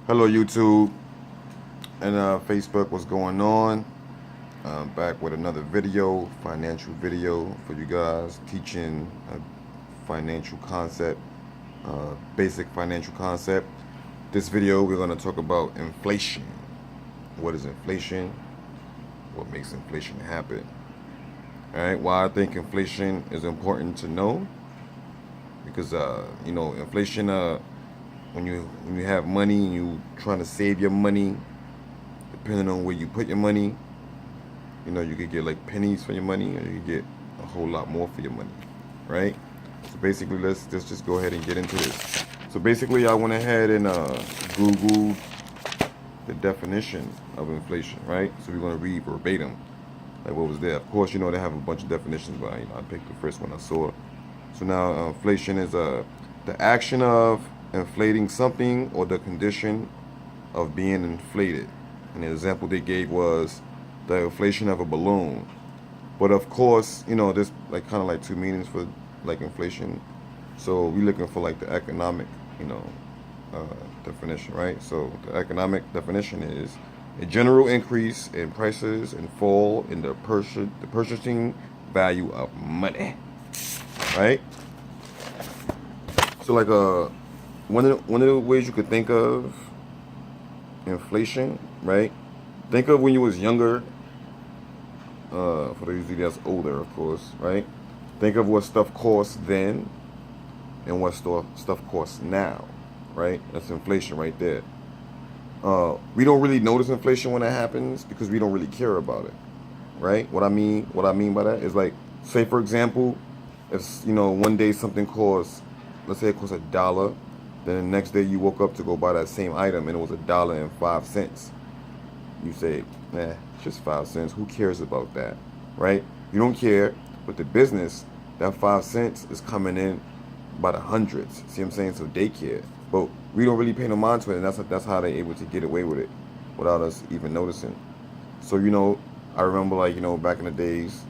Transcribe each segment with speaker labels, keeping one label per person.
Speaker 1: Hello YouTube and Facebook, what's going on? I'm back with another video, financial video for you guys, teaching a financial concept, basic financial concept. This video we're going to talk about inflation. What is inflation? What makes inflation happen? Alright, why I think inflation is important to know? Because inflation, when you have money and you trying to save your money, depending on where you put your money, you could get like pennies for your money, or you could get a whole lot more for your money, right? So basically, let's just go ahead and get into this. So basically, I went ahead and Googled the definition of inflation, right? So we're gonna read verbatim, like what was there. Of course, they have a bunch of definitions, but I picked the first one I saw. So now, inflation is the action of inflating something or the condition of being inflated. And the example they gave was the inflation of a balloon. But of course, there's like kind of like two meanings for like inflation. So we're looking for like the economic, uh, definition, right? So the economic definition is a general increase in prices and fall in the purchasing value of money, right? So like one of the ways you could think of inflation, right? Think of when you was younger. For those of you that's older, of course, right? Think of what stuff costs then and what stuff costs now, right? That's inflation right there. We don't really notice inflation when it happens because we don't really care about it, right? What I mean by that is like, say for example, if one day something costs, let's say it costs $1, then the next day you woke up to go buy that same item and it was $1.05. You say, it's just 5 cents. Who cares about that, right? You don't care, but the business, that 5 cents is coming in by the hundreds. See what I'm saying? So they care, but we don't really pay no mind to it, and that's how they're able to get away with it without us even noticing. So I remember like back in the days,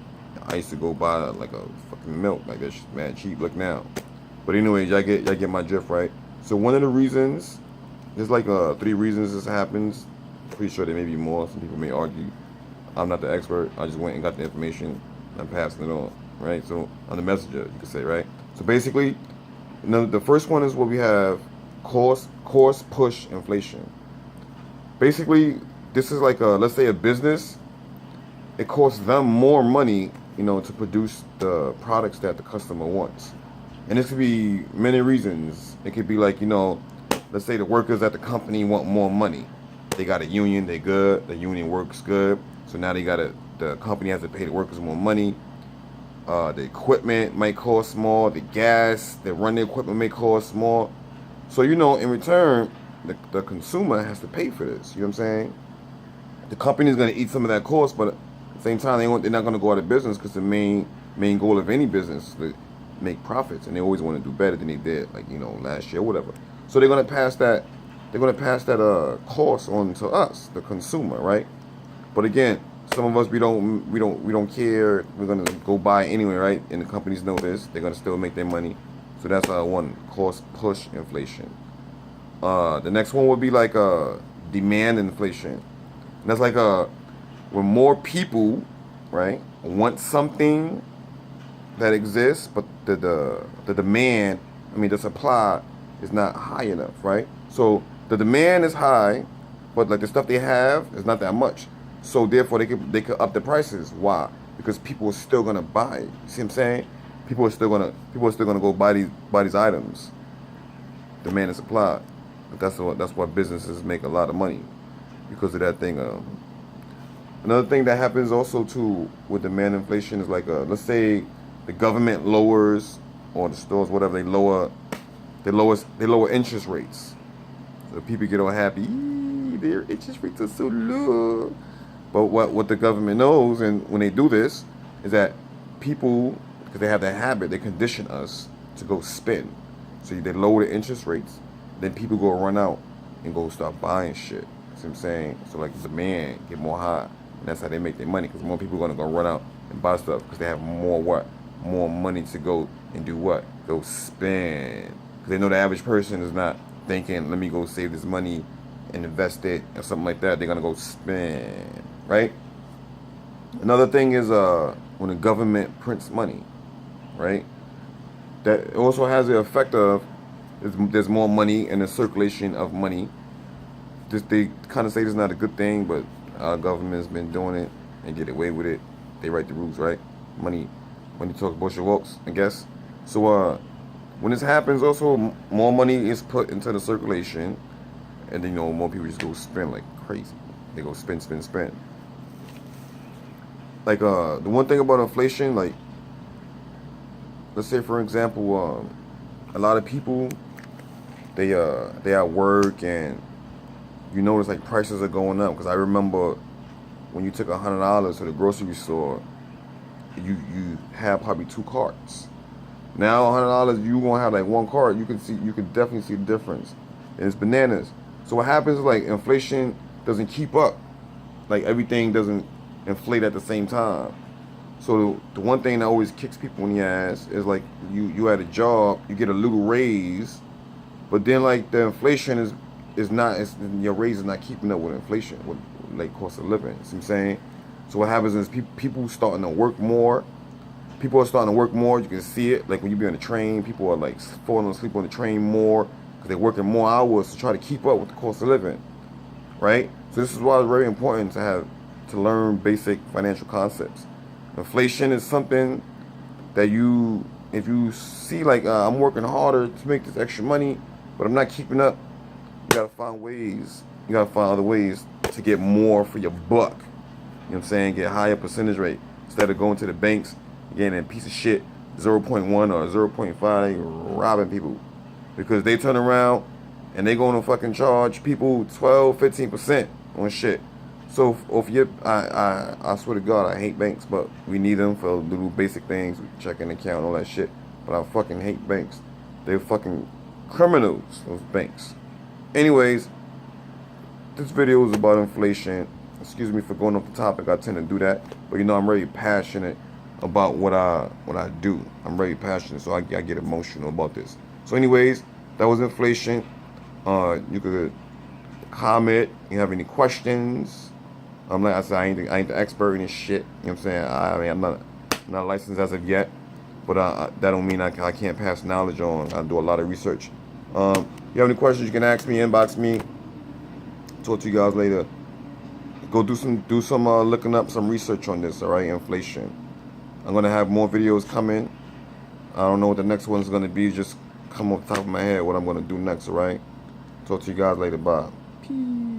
Speaker 1: I used to go buy like a fucking milk like that, mad cheap. Look now, but anyways, y'all get my drift, right? So one of the reasons, there's like 3 reasons this happens. Pretty sure there may be more. Some people may argue. I'm not the expert. I just went and got the information. I'm passing it on, right? So I'm the messenger, you could say, right? So basically, the first one is what we have: cost push inflation. Basically, this is like let's say a business. It costs them more money, to produce the products that the customer wants, and this could be many reasons. It could be like let's say the workers at the company want more money. They got a union, they good, the union works good. So now the company has to pay the workers more money. The equipment might cost more, the gas, they run the equipment may cost more. So in return, the consumer has to pay for this. You know what I'm saying? The company's gonna eat some of that cost, but at the same time they're not gonna go out of business because the main goal of any business is to make profits, and they always want to do better than they did, like last year or whatever. So they're gonna pass that cost on to us, the consumer, right? But again, some of us we don't care. We're gonna go buy anyway, right? And the companies know this. They're gonna still make their money. So that's one: cost push inflation. The next one would be like demand inflation. And that's like when more people, right, want something that exists, but the demand, the supply is not high enough, right? So the demand is high, but like the stuff they have is not that much. So therefore they could up the prices. Why? Because people are still gonna buy it. You see what I'm saying? People are still gonna go buy these items. Demand and supply. But that's why businesses make a lot of money, because of that thing. Another thing that happens also too with demand inflation is like let's say the government lowers, or the stores, whatever, they lower interest rates. So people get all happy. Their interest rates are so low. But what the government knows, and when they do this, is that people, because they have that habit, they condition us to go spend. So they lower the interest rates, then people go run out and go start buying shit. See what I'm saying? So like the demand get more high, and that's how they make their money. Because more people are gonna go run out and buy stuff because they have more money to go and do what? Go spend. Because they know the average person is not thinking, let me go save this money and invest it or something like that, they're gonna go spend, right? Another thing is when the government prints money, right? That also has the effect of there's more money in the circulation of money. They kind of say this is not a good thing, but our government's been doing it and get away with it. They write the rules, right? Money talks, bullshit walks, I guess. So when this happens, also more money is put into the circulation, and then more people just go spend like crazy. They go spend. Like the one thing about inflation, like let's say for example, a lot of people they at work and you notice like prices are going up. Because I remember when you took $100 to the grocery store, you have probably 2 carts. Now $100 you gonna have like 1 cart. You can definitely see the difference. And it's bananas. So what happens is like inflation doesn't keep up. Like everything doesn't inflate at the same time. So the one thing that always kicks people in the ass is like you at a job, you get a little raise, but then like the inflation is not, your raise is not keeping up with inflation, with like cost of living. See what I'm saying? So what happens is people starting to work more. People are starting to work more. You can see it. Like when you be on the train, people are like falling asleep on the train more because they're working more hours to try to keep up with the cost of living, right? So this is why it's very important to learn basic financial concepts. Inflation is something that if you see like I'm working harder to make this extra money, but I'm not keeping up, you gotta find ways. You gotta find other ways to get more for your buck. You know what I'm saying? Get a higher percentage rate instead of going to the banks, getting a piece of shit 0.1 or 0.5, robbing people because they turn around and they gonna fucking charge people 12-15% on shit. So if you, I swear to God, I hate banks, but we need them for little basic things, checking account, all that shit. But I fucking hate banks. They're fucking criminals, those banks. Anyways, this video is about inflation. Excuse me for going off the topic. I tend to do that, but I'm very passionate about what I do. I'm very passionate, so I get emotional about this. So anyways, that was inflation. You could comment. You have any questions? Like I said, I ain't the expert in this shit. You know what I'm saying? I mean, I'm not licensed as of yet, but that don't mean I can't pass knowledge on. I do a lot of research. You have any questions, you can ask me, inbox me. Talk to you guys later. Go do some looking up some research on this, all right? Inflation. I'm gonna have more videos coming. I don't know what the next one's gonna be. Just come off the top of my head what I'm gonna do next, all right? Talk to you guys later. Bye. Peace.